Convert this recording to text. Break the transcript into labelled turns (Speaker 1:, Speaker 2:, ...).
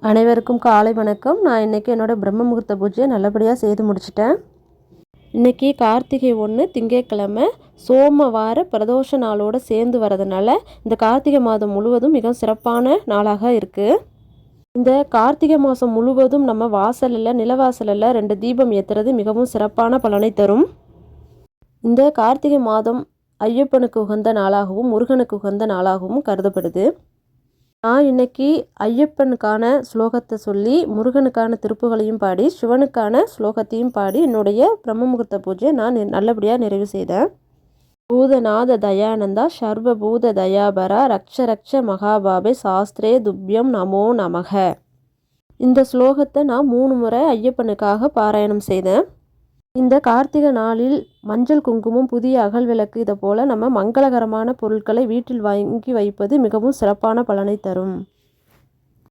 Speaker 1: அனைவருக்கும் காலை வணக்கம். நான் இன்றைக்கி என்னோடய பிரம்ம முகூர்த்த பூஜையை நல்லபடியாக செய்து முடிச்சிட்டேன். இன்றைக்கி கார்த்திகை 1 திங்கட்கிழமை சோமவார பிரதோஷ நாளோடு சேர்ந்து வரதுனால இந்த கார்த்திகை மாதம் முழுவதும் மிக சிறப்பான நாளாக இருக்குது. இந்த கார்த்திகை மாதம் முழுவதும் நம்ம வாசலில் நிலவாசலில் 2 தீபம் ஏற்றுறது மிகவும் சிறப்பான பலனை தரும். இந்த கார்த்திகை மாதம் ஐயப்பனுக்கு உகந்த நாளாகவும் முருகனுக்கு உகந்த நாளாகவும் கருதப்படுது. நான் இன்னைக்கு ஐயப்பனுக்கான ஸ்லோகத்தை சொல்லி முருகனுக்கான திருப்புகளையும் பாடி சிவனுக்கான ஸ்லோகத்தையும் பாடி என்னுடைய பிரம்ம முகூர்த்த பூஜையை நான் நல்லபடியாக நிறைவு செய்தேன். பூதநாத தயானந்தா சர்வபூத தயாபரா ரக்ஷ ரக்ஷ மகாபாபே சாஸ்திரே துப்யம் நமோ நமக. இந்த ஸ்லோகத்தை நான் 3 முறை ஐயப்பனுக்காக பாராயணம் செய்தேன். இந்த கார்த்திகை நாளில் மஞ்சள் குங்குமம் புதிய அகல் விளக்கு இதை போல் நம்ம மங்களகரமான பொருட்களை வீட்டில் வாங்கி வைப்பது மிகவும் சிறப்பான பலனை தரும்.